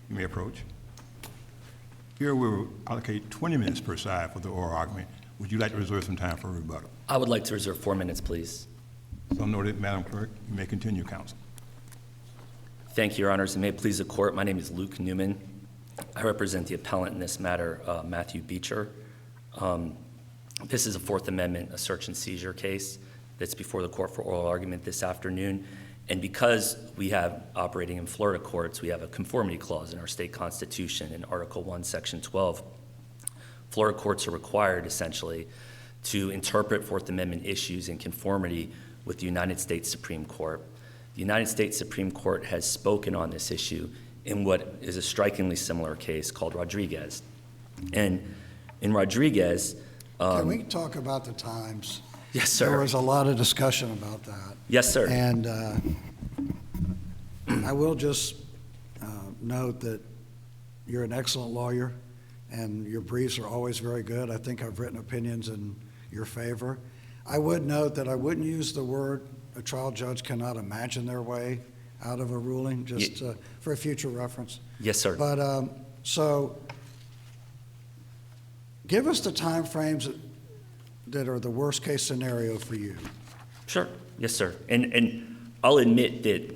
You may approach. Here we will allocate 20 minutes per side for the oral argument. Would you like to reserve some time for rebuttal? I would like to reserve 4 minutes, please. So noted, Madam Clerk. You may continue, counsel. Thank you, Your Honors, and may it please the Court, my name is Luke Newman. I represent the appellant in this matter, Matthew Beecher. This is a Fourth Amendment, a search and seizure case that's before the Court for oral argument this afternoon. And because we have, operating in Florida courts, we have a conformity clause in our state constitution in Article 1, Section 12. Florida courts are required, essentially, to interpret Fourth Amendment issues in conformity with the United States Supreme Court. The United States Supreme Court has spoken on this issue in what is a strikingly similar case called Rodriguez. And in Rodriguez— Can we talk about the times? Yes, sir. There was a lot of discussion about that. Yes, sir. And I will just note that you're an excellent lawyer, and your briefs are always very good. I think I've written opinions in your favor. I would note that I wouldn't use the word a trial judge cannot imagine their way out of a ruling, just for a future reference. Yes, sir. But so give us the time frames that are the worst case scenario for you. Sure. Yes, sir. And I'll admit that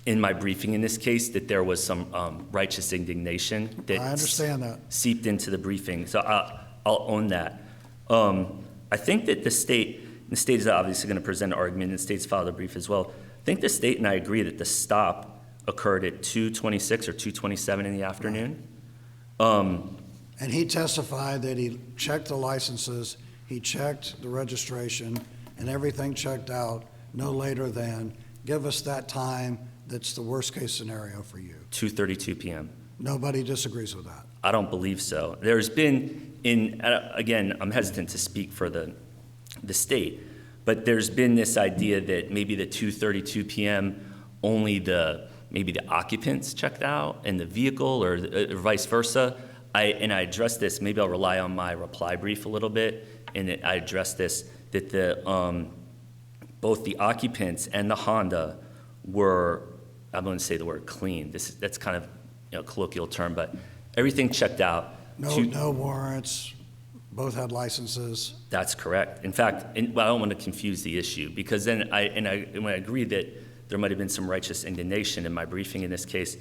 in my briefing in this case that there was some righteous indignation that I understand that seeped into the briefing. So I'll own that. I think that the state is obviously going to present an argument, and the state's filed a brief as well. I think the state and I agree that the stop occurred at 2:26 or 2:27 in the afternoon. And he testified that he checked the licenses, he checked the registration, and everything checked out no later than, give us that time that's the worst case scenario for you. 2:32 p.m. Nobody disagrees with that. I don't believe so. There's been, again, I'm hesitant to speak for the state, but there's been this idea that maybe the 2:32 p.m. only maybe the occupants checked out and the vehicle, or vice versa. I addressed this. Maybe I'll rely on my reply brief a little bit, and I addressed this that both the occupants and the Honda were, I'm going to say the word clean. That's kind of a colloquial term, but everything checked out. No warrants. Both had licenses. That's correct. In fact, I don't want to confuse the issue, because then when I agree that there might have been some righteous indignation in my briefing in this case,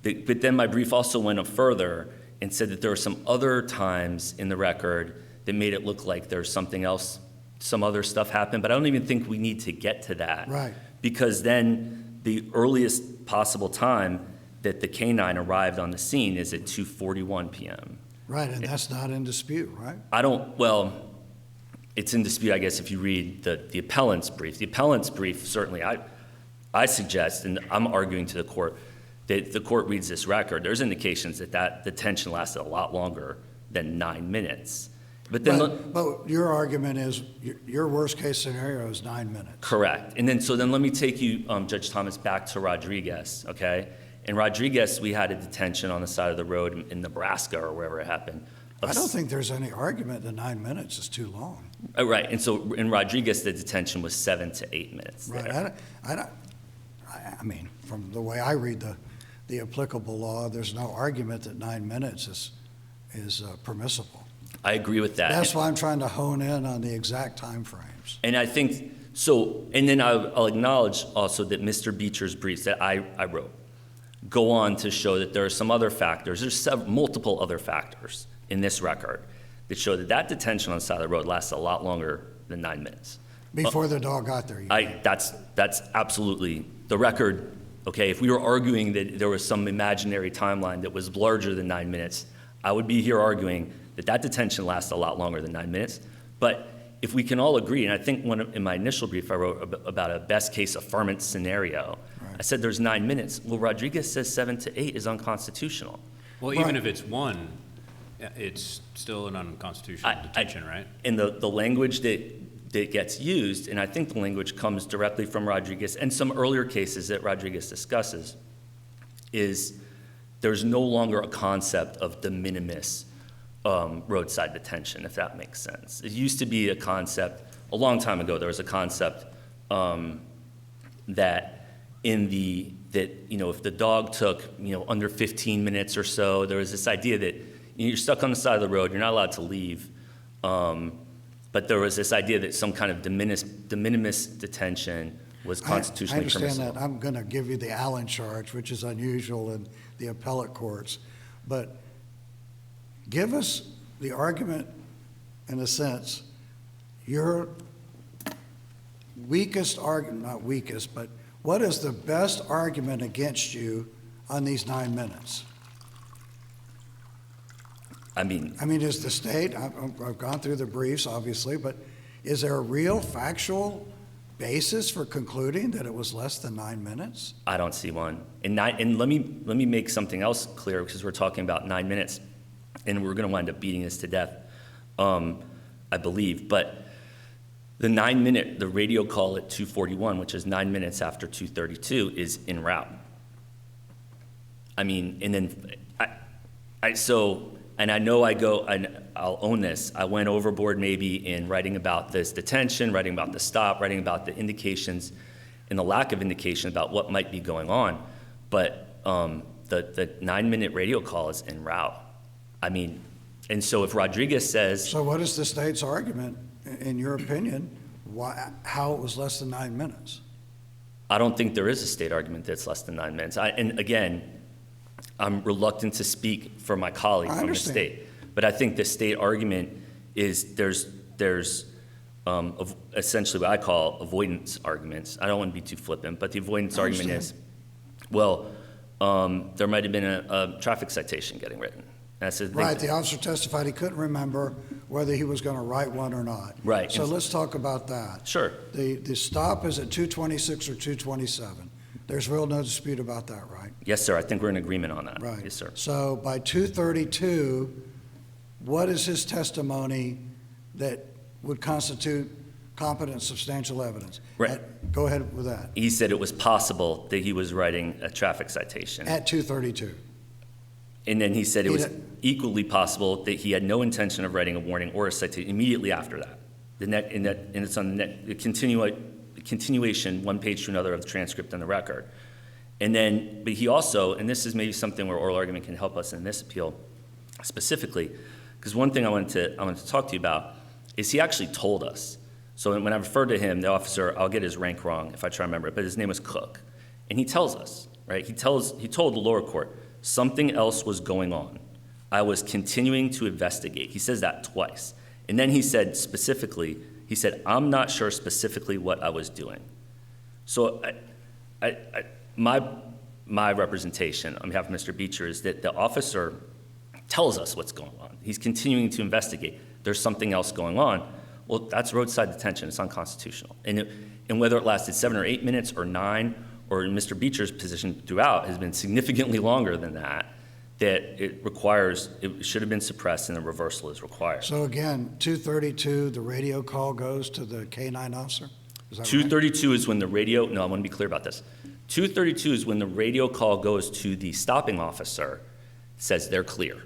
but then my brief also went up further and said that there were some other times in the record that made it look like there's something else, some other stuff happened, but I don't even think we need to get to that. Right. Because then the earliest possible time that the canine arrived on the scene is at 2:41 p.m. Right, and that's not in dispute, right? It's in dispute, I guess, if you read the appellant's brief. The appellant's brief, certainly, I suggest, and I'm arguing to the court, that the court reads this record. There's indications that detention lasted a lot longer than 9 minutes. But your argument is your worst case scenario is 9 minutes. Correct. And then let me take you, Judge Thomas, back to Rodriguez, okay? In Rodriguez, we had a detention on the side of the road in Nebraska or wherever it happened. I don't think there's any argument that 9 minutes is too long. Right, and so in Rodriguez, the detention was 7 to 8 minutes. Right. I mean, from the way I read the applicable law, there's no argument that 9 minutes is permissible. I agree with that. That's why I'm trying to hone in on the exact time frames. And I think so. And then I'll acknowledge also that Mr. Beecher's briefs that I wrote go on to show that there are some other factors. There's multiple other factors in this record that show that detention on the side of the road lasts a lot longer than 9 minutes. Before the dog got there. That's absolutely the record. Okay, if we were arguing that there was some imaginary timeline that was larger than 9 minutes, I would be here arguing that detention lasts a lot longer than 9 minutes. But if we can all agree, and I think in my initial brief I wrote about a best case affirmance scenario, right. I said there's 9 minutes. Well, Rodriguez says 7 to 8 is unconstitutional. Well, even if it's 1, it's still an unconstitutional detention, right? And the language that gets used, and I think the language comes directly from Rodriguez and some earlier cases that Rodriguez discusses, is there's no longer a concept of de minimis roadside detention, if that makes sense. It used to be a concept, a long time ago, there was a concept that in the that, if the dog took, under 15 minutes or so, there was this idea that you're stuck on the side of the road, you're not allowed to leave. But there was this idea that some kind of de minimis detention was constitutionally permissible. I understand that. I'm going to give you the Allen charge, which is unusual in the appellate courts. But give us the argument, in a sense, your weakest argument, not weakest, but what is the best argument against you on these 9 minutes? I mean, Is the state, I've gone through the briefs, obviously, but is there a real factual basis for concluding that it was less than 9 minutes? I don't see one. And let me make something else clear, because we're talking about 9 minutes, and we're going to wind up beating this to death, I believe. But the 9-minute, the radio call at 2:41, which is 9 minutes after 2:32, is en route. I mean, and then and I know I'll own this. I went overboard maybe in writing about this detention, writing about the stop, writing about the indications and the lack of indication about what might be going on. But the 9-minute radio call is en route. I mean, and so if Rodriguez says, So what is the state's argument, in your opinion, how it was less than 9 minutes? I don't think there is a state argument that's less than 9 minutes. And again, I'm reluctant to speak for my colleague I from the understand. state, but I think the state argument is there's essentially what I call avoidance arguments. I don't want to be too flippant, but the avoidance argument is, well, there might have been a traffic citation getting written. And that's the thing. Right, the officer testified he couldn't remember whether he was going to write one or not. Right. So let's talk about that. Sure. The stop is at 2:26 or 2:27. There's real no dispute about that, right? Yes, sir. I think we're in agreement on that. Right. Yes, sir. So by 2:32, what is his testimony that would constitute competent substantial evidence? Right. Go ahead with that. He said it was possible that he was writing a traffic citation. At 2:32. And then he said it was He- equally possible that he had no intention of writing a warning or a citation immediately after that. And it's on the continuation, one page to another of the transcript and the record. And then, but he also, and this is maybe something where oral argument can help us in this appeal specifically, because one thing I wanted to talk to you about is he actually told us. So when I referred to him, the officer, I'll get his rank wrong if I try to remember it, but his name was Cook. And he tells us, right? He told the lower court, something else was going on. I was continuing to investigate. He says that twice. And then he said specifically, I'm not sure specifically what I was doing. So my representation on behalf of Mr. Beecher is that the officer tells us what's going on. He's continuing to investigate. There's something else going on. Well, that's roadside detention. It's unconstitutional. And whether it lasted 7 or 8 minutes or 9, or in Mr. Beecher's position throughout has been significantly longer than that, that it should have been suppressed and a reversal is required. So again, 2:32, the radio call goes to the K-9 officer? Is that right? 2:32 is when the radio, no, I want to be clear about this. 2:32 is when the radio call goes to the stopping officer, says they're clear,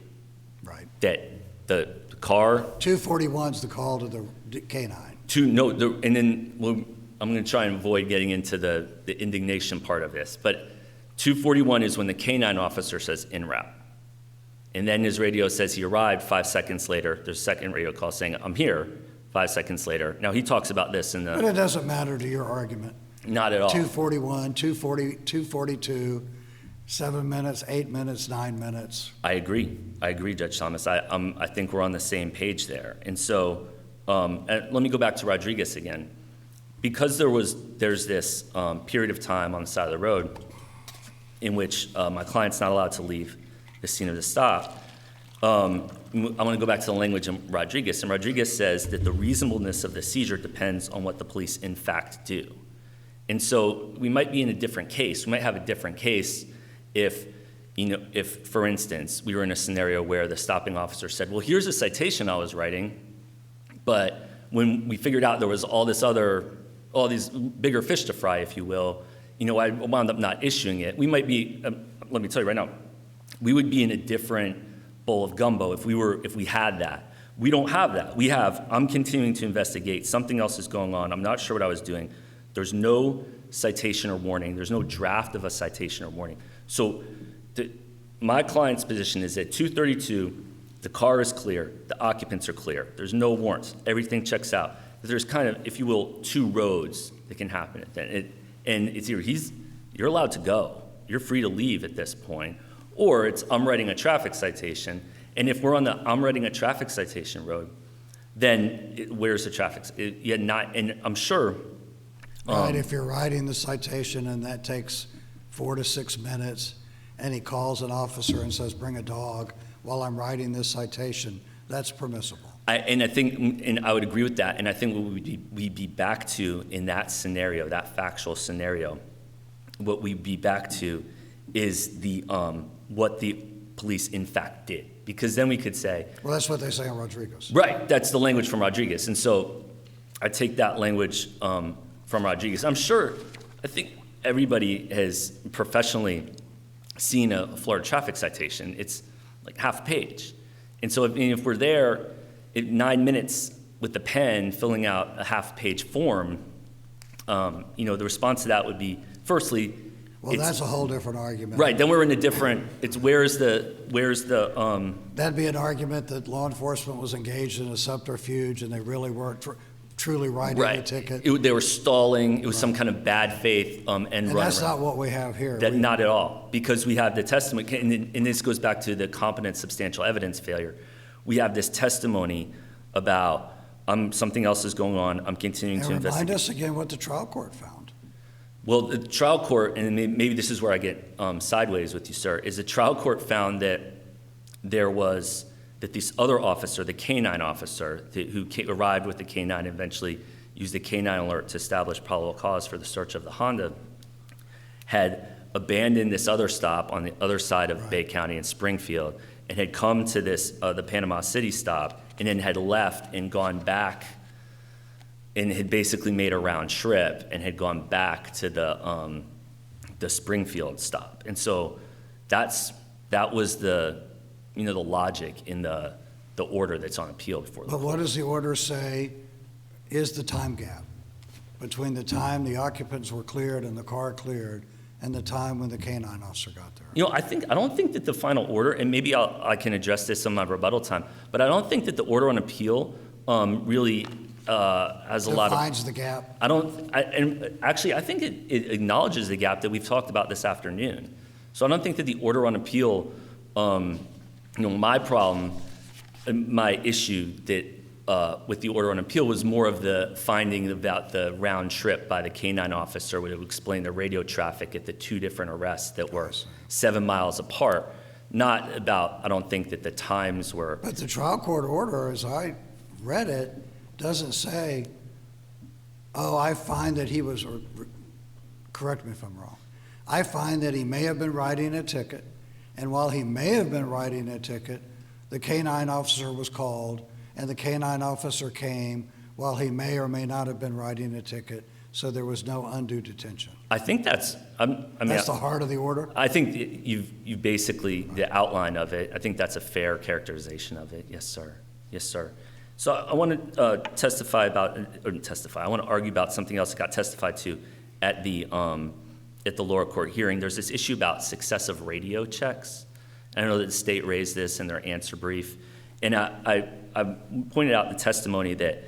Right. that the car, 2:41 is the call to the K-9. and then I'm going to try and avoid getting into the indignation part of this, but 2:41 is when the K-9 officer says en route. And then his radio says he arrived 5 seconds later. There's a second radio call saying, I'm here, 5 seconds later. Now, he talks about this in But the, it doesn't matter to your argument. not at all. 2:41, 2:42, 7 minutes, 8 minutes, 9 minutes. I agree, Judge Thomas. I think we're on the same page there. And so, and let me go back to Rodriguez again. Because there's this period of time on the side of the road in which my client's not allowed to leave the scene of the stop, I want to go back to the language of Rodriguez. And Rodriguez says that the reasonableness of the seizure depends on what the police in fact do. And so we might be in a different case. We might have a different case if, for instance, we were in a scenario where the stopping officer said, well, here's a citation I was writing, but when we figured out there was all these bigger fish to fry, if you will, I wound up not issuing it. We might be, let me tell you right now, we would be in a different bowl of gumbo if we had that. We don't have that. I'm continuing to investigate. Something else is going on. I'm not sure what I was doing. There's no citation or warning. There's no draft of a citation or warning. So my client's position is at 2:32, the car is clear, the occupants are clear. There's no warrants. Everything checks out. There's kind of, if you will, two roads that can happen. And it's either you're allowed to go, you're free to leave at this point, or it's I'm writing a traffic citation. And if we're on the I'm writing a traffic citation road, then where's the traffic? And I'm sure. Right, if you're writing the citation and that takes 4 to 6 minutes, and he calls an officer and says, bring a dog while I'm writing this citation, that's permissible. And I would agree with that. And I think what we'd be back to in that scenario, that factual scenario, what we'd be back to is what the police in fact did. Because then we could say, Well, that's what they say on Rodriguez. right, that's the language from Rodriguez. And so I take that language from Rodriguez. I think everybody has professionally seen a Florida traffic citation. It's like half a page. And so if we're there in 9 minutes with the pen filling out a half-page form, the response to that would be, firstly, Well, that's a whole different argument. right. Then we're in a different. It's where's the. That'd be an argument that law enforcement was engaged in a subterfuge and they really weren't truly writing the ticket. They were stalling. It was some kind of bad faith and that's not what we have here. Not at all, because we have the testimony, and this goes back to the competent substantial evidence failure. We have this testimony about something else is going on. I'm continuing to And investigate. remind us again what the trial court found. Well, the trial court, and maybe this is where I get sideways with you, sir, is the trial court found that that this other officer, the K-9 officer, who arrived with the K-9 and eventually used the K-9 alert to establish probable cause for the search of the Honda, had abandoned this other stop on the other side of Bay County in Springfield and had come to the Panama City stop and then had left and gone back and had basically made a round trip and had gone back to the Springfield stop. And so that was the logic in the order that's on appeal before the But court. what does the order say is the time gap between the time the occupants were cleared and the car cleared and the time when the K-9 officer got there? I don't think that the final order, and maybe I can address this in my rebuttal time, but I don't think that the order on appeal really has a lot of. Defines the gap. I think it acknowledges the gap that we've talked about this afternoon. So I don't think that the order on appeal, my problem, my issue with the order on appeal was more of the finding about the round trip by the K-9 officer would have explained the radio traffic at the two different arrests that were 7 miles apart. Not about, I don't think that the times were. But the trial court order, as I read it, doesn't say, I find that he was, or correct me if I'm wrong, I find that he may have been writing a ticket, and while he may have been writing a ticket, the K-9 officer was called, and the K-9 officer came while he may or may not have been writing a ticket, so there was no undue detention. I think that's, That's the heart of the order? I think you've basically, the outline of it, I think that's a fair characterization of it. Yes, sir. Yes, sir. So I want to I want to argue about something else that got testified to at the lower court hearing. There's this issue about successive radio checks. I know that the state raised this in their answer brief. And I pointed out in the testimony that,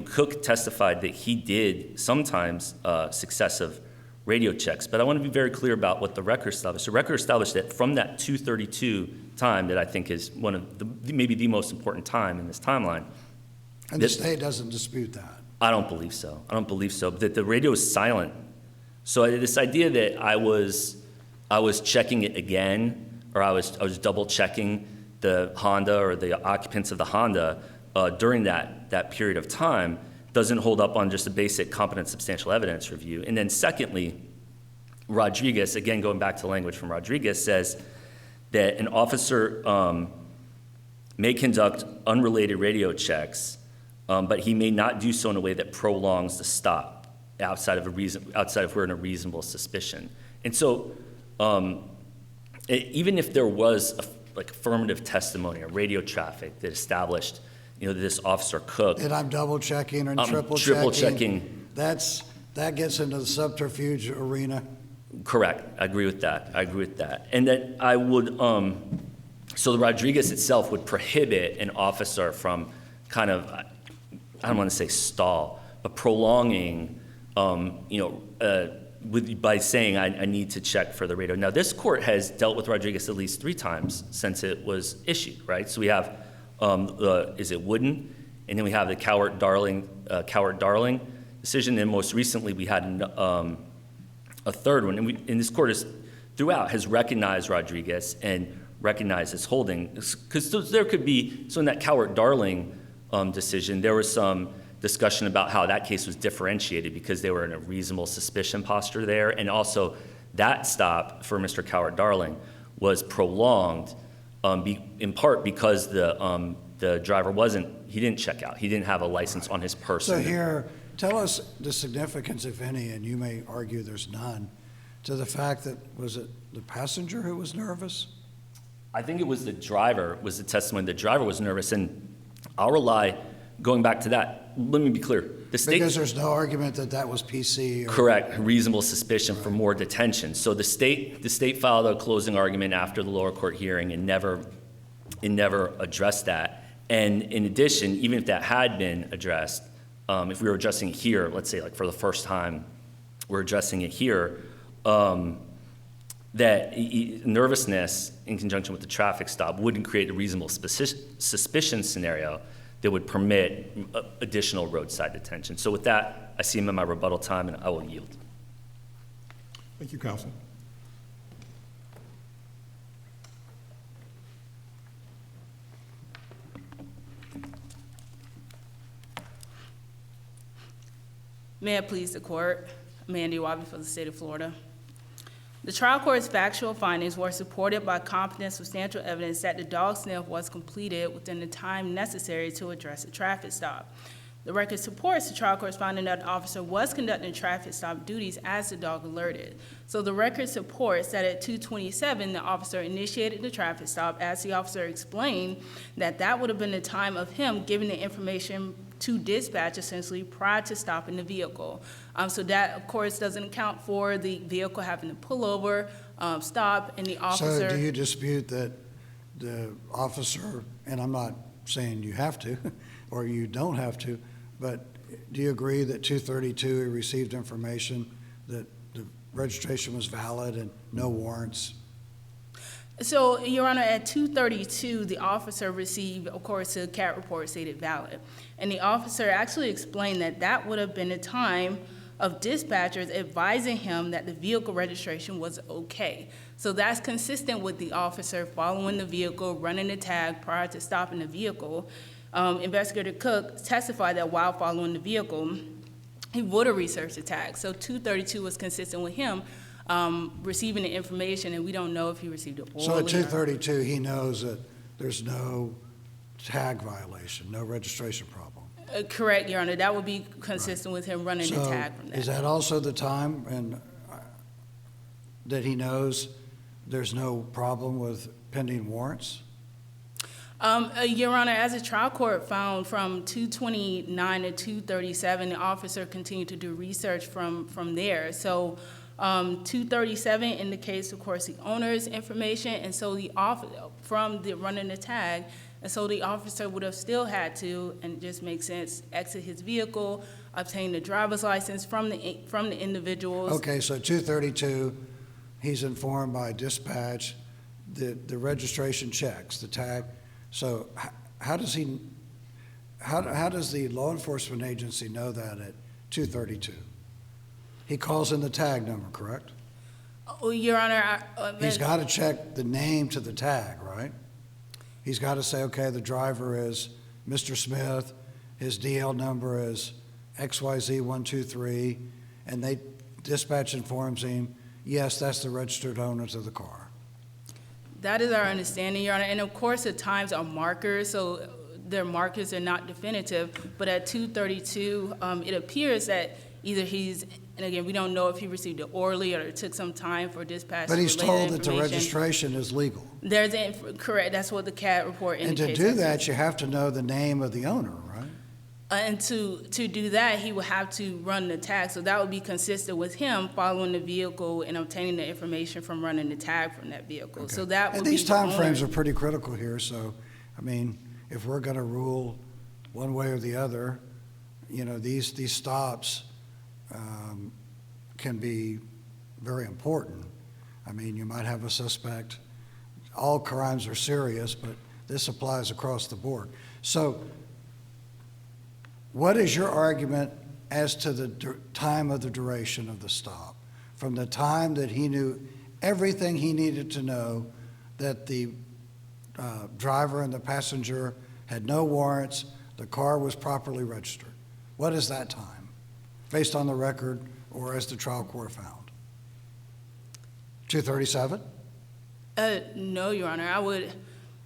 Cook testified that he did sometimes successive radio checks. But I want to be very clear about what the record established. The record established that from that 2:32 time that I think is one of maybe the most important time in this timeline. And the state doesn't dispute that. I don't believe so. That the radio is silent. So this idea that I was checking it again, or I was double checking the Honda or the occupants of the Honda during that period of time doesn't hold up on just a basic competent substantial evidence review. And then secondly, Rodriguez, again going back to language from Rodriguez, says that an officer may conduct unrelated radio checks, but he may not do so in a way that prolongs the stop outside of we're in a reasonable suspicion. And so even if there was affirmative testimony or radio traffic that established, that this officer Cook. And I'm double checking and triple checking. Triple checking. That's that gets into the subterfuge arena. Correct. I agree with that. And that I would, so the Rodriguez itself would prohibit an officer from kind of, I don't want to say stall, but prolonging, by saying I need to check for the radar. Now, this court has dealt with Rodriguez at least 3 times since it was issued, right? So we have, is it Wooden? And then we have the Cowart-Darling decision. And most recently, we had a third one. And this court throughout has recognized Rodriguez and recognized his holding. Because there could be, so in that Cowart-Darling decision, there was some discussion about how that case was differentiated because they were in a reasonable suspicion posture there. And also that stop for Mr. Cowart-Darling was prolonged in part because the driver he didn't check out. He didn't have a license on his person. So here, tell us the significance, if any, and you may argue there's none, to the fact that, was it the passenger who was nervous? I think it was the driver, was the testimony. The driver was nervous, and I'll rely, going back to that, let me be clear. The state, Because there's no argument that that was PC or... correct, reasonable suspicion for more detention. So the state filed a closing argument after the lower court hearing and never addressed that. And in addition, even if that had been addressed, if we were addressing it here, let's say like for the first time, we're addressing it here, that nervousness in conjunction with the traffic stop wouldn't create a reasonable suspicion scenario that would permit additional roadside detention. So with that, I see him in my rebuttal time, and I will yield. Thank you, counsel. May it please the court, Mandy Wabi for the state of Florida. The trial court's factual findings were supported by competent, substantial evidence that the dog sniff was completed within the time necessary to address a traffic stop. The record supports the trial court's finding that the officer was conducting traffic stop duties as the dog alerted. So the record supports that at 2:27, the officer initiated the traffic stop, as the officer explained, that would have been the time of him giving the information to dispatch, essentially, prior to stopping the vehicle. So that, of course, doesn't account for the vehicle having to pull over, stop, and the officer... So do you dispute that the officer, and I'm not saying you have to, or you don't have to, but do you agree that 2:32 he received information that the registration was valid and no warrants? So, Your Honor, at 2:32, the officer received, of course, a CAT report stated valid. And the officer actually explained that would have been a time of dispatchers advising him that the vehicle registration was okay. So that's consistent with the officer following the vehicle, running the tag prior to stopping the vehicle. Investigator Cook testified that while following the vehicle, he would have researched the tag. So 2:32 was consistent with him receiving the information, and we don't know if he received it orally. So at 2:32, he knows that there's no tag violation, no registration problem. Correct, Your Honor. That would be consistent with him running the tag from that. Is that also the time that he knows there's no problem with pending warrants? Your Honor, as the trial court found, from 2:29 to 2:37, the officer continued to do research from there. So 2:37 indicates, of course, the owner's information, and so from the running the tag, and so the officer would have still had to, and it just makes sense, exit his vehicle, obtain the driver's license from the individuals. Okay, so 2:32, he's informed by dispatch, the registration checks, the tag. So how does the law enforcement agency know that at 2:32? He calls in the tag number, correct? Oh, Your Honor, He's got to check the name to the tag, right? He's got to say, okay, the driver is Mr. Smith, his DL number is XYZ123, and dispatch informs him, yes, that's the registered owner of the car. that is our understanding, Your Honor. And of course, the times are markers, so their markers are not definitive. But at 2:32, it appears that either and again, we don't know if he received it orally or it took some time for dispatch. But he's told that the information. registration is legal. Correct, that's what the CAT report And indicates. to do that, you have to know the name of the owner, right? And to do that, he would have to run the tag. So that would be consistent with him following the vehicle and obtaining the information from running the tag from that vehicle. So that would And be these the timeframes owner. are pretty critical here, so, I mean, if we're gonna rule one way or the other, you know, these stops can be very important. I mean, you might have a suspect, all crimes are serious, but this applies across the board. So what is your argument as to the time of the duration of the stop? From the time that he knew everything he needed to know, that the driver and the passenger had no warrants, the car was properly registered. What is that time, based on the record or as the trial court found? 2:37? No, Your Honor,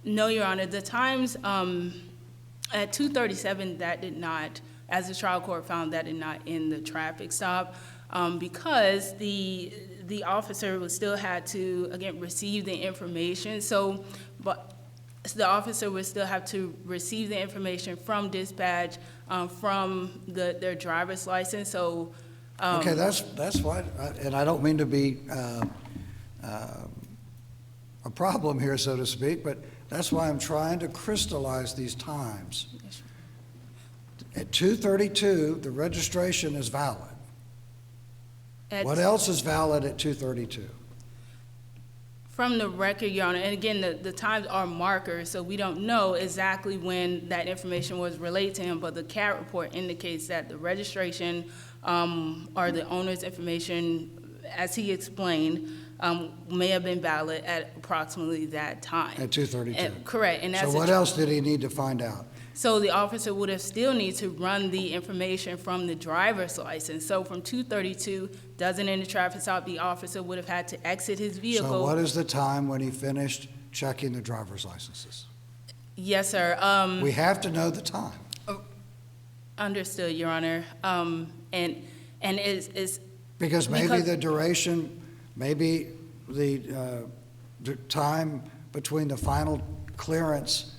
no, Your Honor, the times, at 2:37, that did not, as the trial court found, that did not end the traffic stop, because the officer would still had to, again, receive the information, but the officer would still have to receive the information from dispatch, from their driver's license, so. Okay, that's why, and I don't mean to be a problem here, so to speak, but that's why I'm trying to crystallize these times. At 2:32, the registration is valid. What else is valid at 2:32? From the record, Your Honor, and again, the times are markers, so we don't know exactly when that information was relayed to him, but the CAT report indicates that the registration or the owner's information, as he explained, may have been valid at approximately that time. At 2:32? Correct, and that's. So what else did he need to find out? So the officer would have still need to run the information from the driver's license. So from 2:32, doesn't end the traffic stop, the officer would have had to exit his vehicle. So what is the time when he finished checking the driver's licenses? Yes, sir. We have to know the time. Understood, Your Honor. And it's Because maybe Because- the duration, maybe the time between the final clearance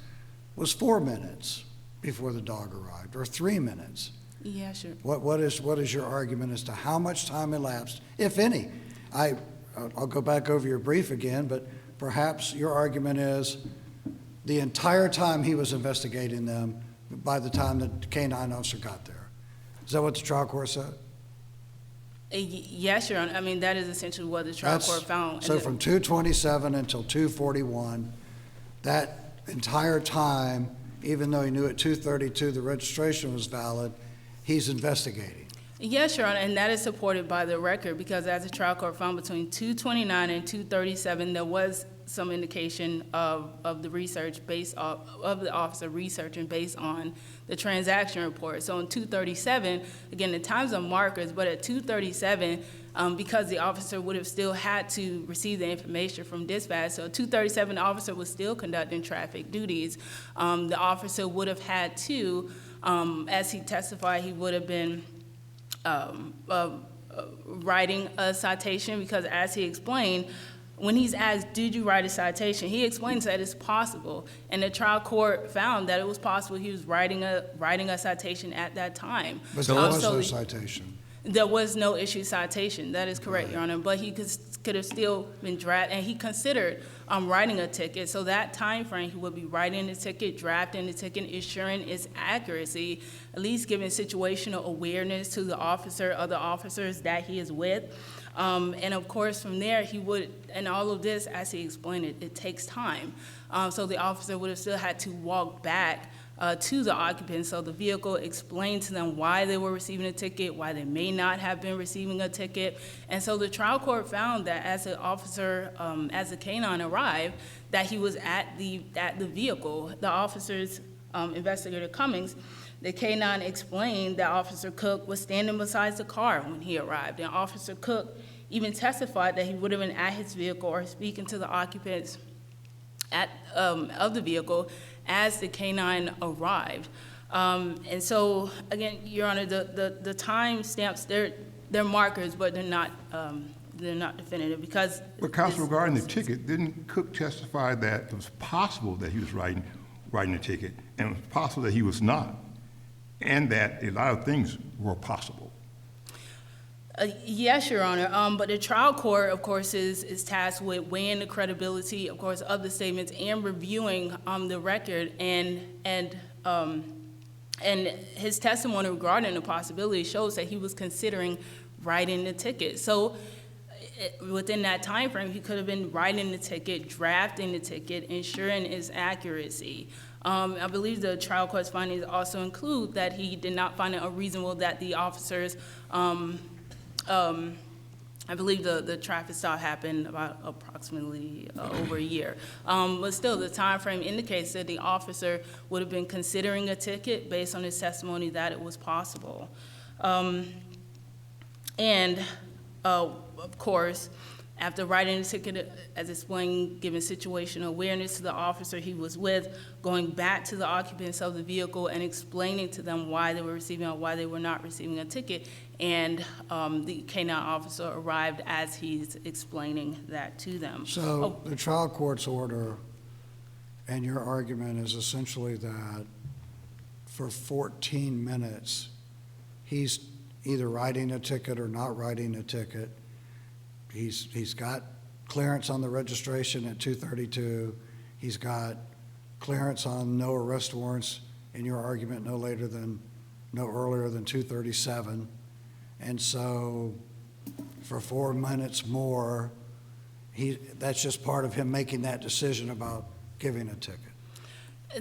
was 4 minutes before the dog arrived, or 3 minutes. yeah, sure. What is your argument as to how much time elapsed, if any? I'll go back over your brief again, but perhaps your argument is the entire time he was investigating them by the time the K-9 officer got there. Is that what the trial court said? Yes, Your Honor. I mean, that is essentially what the trial court found. So from 2:27 until 2:41, that entire time, even though he knew at 2:32 the registration was valid, he's investigating. Yes, Your Honor, and that is supported by the record, because as the trial court found, between 2:29 and 2:37, there was some indication of the research based off, of the officer researching based on the transaction report. So in 2:37, again, the times are markers, but at 2:37, because the officer would have still had to receive the information from dispatch, so at 2:37, the officer was still conducting traffic duties. The officer would have had to, as he testified, he would have been writing a citation, because as he explained, when he's asked, did you write a citation, he explains that it's possible, and the trial court found that it was possible he was writing a citation at that time. But there was So no citation. there was no issued citation, that is correct, Your Honor, but he could have still been drafted, and he considered writing a ticket, so that time frame he would be writing the ticket, drafting the ticket, ensuring its accuracy, at least giving situational awareness to the officer, other officers that he is with. And of course, from there, he would, and all of this, as he explained it takes time. So the officer would have still had to walk back to the occupants of the vehicle, explain to them why they were receiving a ticket, why they may not have been receiving a ticket. And so the trial court found that as the officer, as the K-9 arrived, that he was at the vehicle. The officers, Investigator Cummings, the K-9 explained that Officer Cook was standing beside the car when he arrived. And Officer Cook even testified that he would have been at his vehicle or speaking to the occupants of the vehicle as the K-9 arrived. And so, again, Your Honor, the time stamps, they're markers, but they're not definitive, because. But counsel, regarding the ticket, didn't Cook testify that it was possible that he was writing a ticket, and it was possible that he was not? and that a lot of things were possible. Yes, Your Honor, but the trial court, of course, is tasked with weighing the credibility, of course, of the statements and reviewing the record, and his testimony regarding the possibility shows that he was considering writing the ticket. So within that time frame, he could have been writing the ticket, drafting the ticket, ensuring its accuracy. I believe the trial court's findings also include that he did not find it unreasonable that the officers, I believe the traffic stop happened about approximately over a year. But still, the time frame indicates that the officer would have been considering a ticket based on his testimony that it was possible. Of course, after writing the ticket, as explained, giving situational awareness to the officer he was with, going back to the occupants of the vehicle and explaining to them why they were receiving or why they were not receiving a ticket, and the K-9 officer arrived as he's explaining that to them. So the trial court's order and your argument is essentially that for 14 minutes, he's either writing a ticket or not writing a ticket. He's got clearance on the registration at 2:32. He's got clearance on no arrest warrants, in your argument, no earlier than 2:37. And so for 4 minutes more, that's just part of him making that decision about giving a ticket.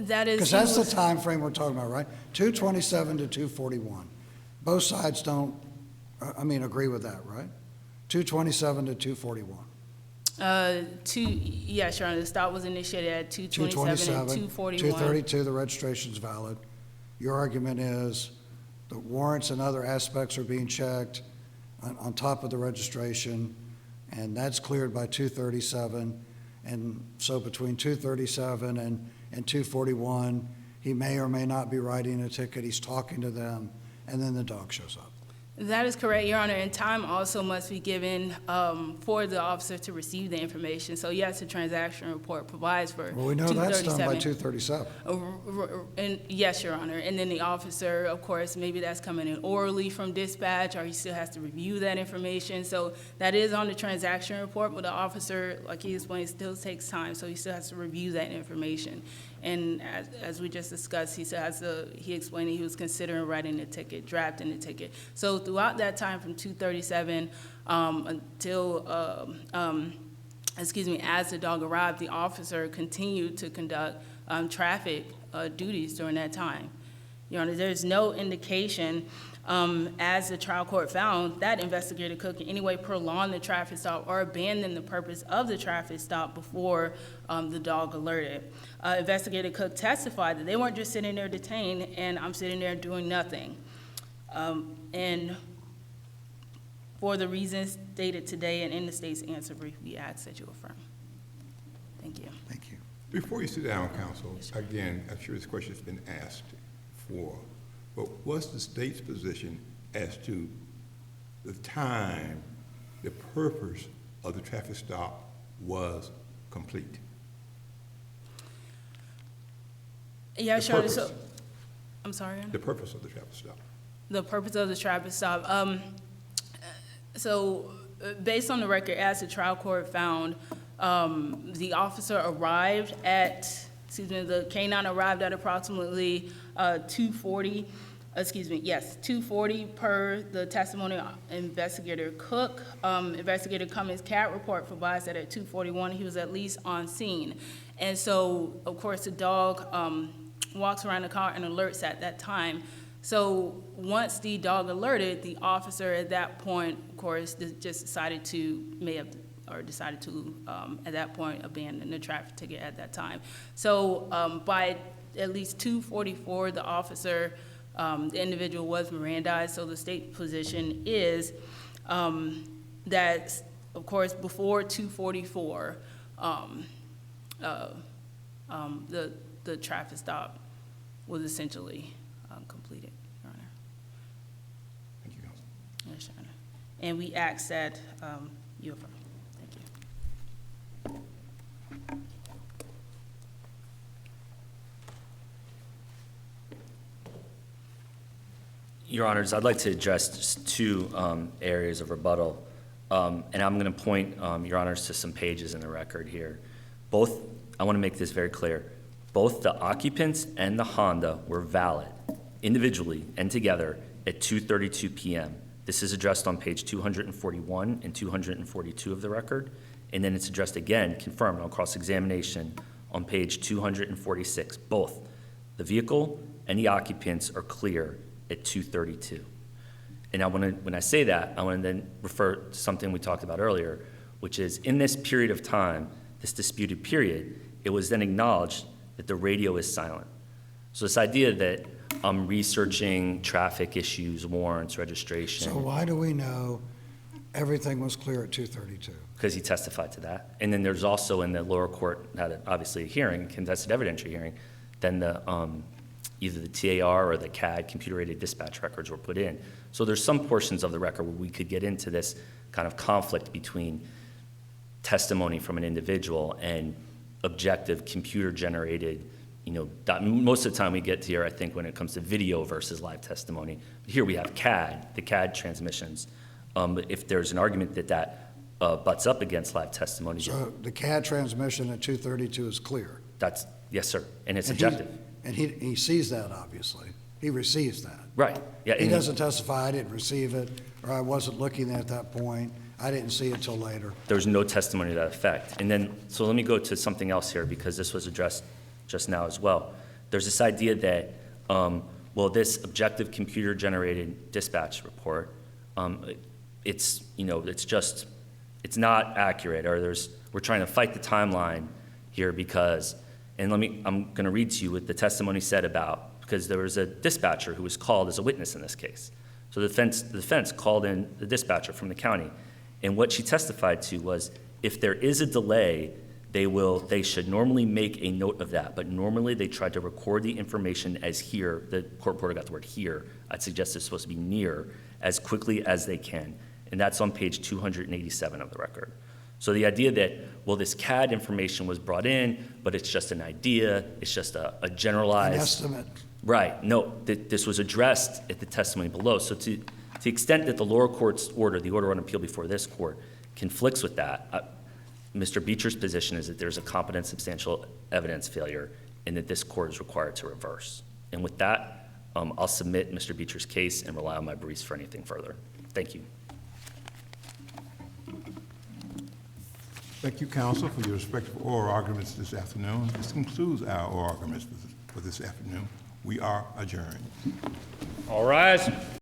That is. Because that's the time frame we're talking about, right? 2:27 to 2:41. Both sides don't, agree with that, right? 2:27 to 2:41. Yes, Your Honor, the stop was initiated at 2:27 and 2:41. 2:32, the registration's valid. Your argument is the warrants and other aspects are being checked on top of the registration, and that's cleared by 2:37. And so between 2:37 and 2:41, he may or may not be writing a ticket, he's talking to them, and then the dog shows up. That is correct, Your Honor, and time also must be given for the officer to receive the information. So yes, the transaction report provides for 2:37. Well, we know that's done by 2:37. And yes, Your Honor, and then the officer, of course, maybe that's coming in orally from dispatch, or he still has to review that information. So that is on the transaction report, but the officer, like he explained, still takes time, so he still has to review that information. And as we just discussed, he explained that he was considering writing the ticket, drafting the ticket. So throughout that time from 2:37 until, as the dog arrived, the officer continued to conduct traffic duties during that time. Your Honor, there's no indication, as the trial court found, that Investigator Cook in any way prolonged the traffic stop or abandoned the purpose of the traffic stop before the dog alerted. Investigator Cook testified that they weren't just sitting there detained and I'm sitting there doing nothing. And for the reasons stated today and in the state's answer brief, we ask that you affirm. Thank you. Thank you. Before you sit down, counsel, again, I'm sure this question has been asked for, but what's the state's position as to the time the purpose of the traffic stop was complete? Yes, The Your Honor, purpose. so, I'm sorry, Your Honor? The purpose of the traffic stop. The purpose of the traffic stop. Based on the record, as the trial court found, the officer arrived at, the K-9 arrived at approximately 2:40 per the testimony of Investigator Cook. Investigator Cummings' CAT report provides that at 2:41, he was at least on scene. And so, of course, the dog walks around the car and alerts at that time. So once the dog alerted, the officer at that point, of course, just decided to, at that point, abandon the traffic ticket at that time. So by at least 2:44, the officer, the individual was Mirandized. So the state position is that, of course, before 2:44, the traffic stop was essentially completed, Your Honor. Thank you, counsel. Yes, Your Honor. And we ask that you affirm. Thank you. Your Honors, I'd like to address just two areas of rebuttal. And I'm going to point, Your Honors, to some pages in the record here. Both, I want to make this very clear, both the occupants and the Honda were valid individually and together at 2:32 p.m. This is addressed on page 241 and 242 of the record, and then it's addressed again, confirmed on cross-examination on page 246. Both the vehicle and the occupants are clear at 2:32. And when I say that, I want to then refer to something we talked about earlier, which is in this period of time, this disputed period, it was then acknowledged that the radio is silent. So this idea that I'm researching traffic issues, warrants, registration. So why do we know everything was clear at 2:32? Because he testified to that. And then there's also in the lower court, had obviously a hearing, contested evidentiary hearing, then the, either the TAR or the CAD, computer-aided dispatch records were put in. So there's some portions of the record where we could get into this kind of conflict between testimony from an individual and objective computer-generated, most of the time we get here, I think, when it comes to video versus live testimony. Here we have CAD, the CAD transmissions. If there's an argument that butts up against live testimony. So the CAD transmission at 2:32 is clear? That's, yes, sir, and it's And he- objective. And he sees that, obviously. He receives that. Right, yeah. He and doesn't testify, I didn't receive it, or I wasn't looking at that point, I didn't see it till later. There's no testimony to that effect. And then, so let me go to something else here, because this was addressed just now as well. There's this idea that, this objective computer-generated dispatch report, it's not accurate, or we're trying to fight the timeline here because, and I'm gonna read to you what the testimony said about, because there was a dispatcher who was called as a witness in this case. So the defense called in the dispatcher from the county, and what she testified to was, if there is a delay, they should normally make a note of that, but normally they try to record the information as here, the court reporter got the word here, I'd suggest it's supposed to be near, as quickly as they can. And that's on page 287 of the record. So the idea that, this CAD information was brought in, but it's just an idea, it's just a generalized. An estimate. Right, no, this was addressed at the testimony below. So to the extent that the lower court's order, the order on appeal before this court, conflicts with that, Mr. Beecher's position is that there's a competent substantial evidence failure and that this court is required to reverse. And with that, I'll submit Mr. Beecher's case and rely on my briefs for anything further. Thank you. Thank you, counsel, for your respectful oral arguments this afternoon. This concludes our oral arguments for this afternoon. We are adjourned. All rise.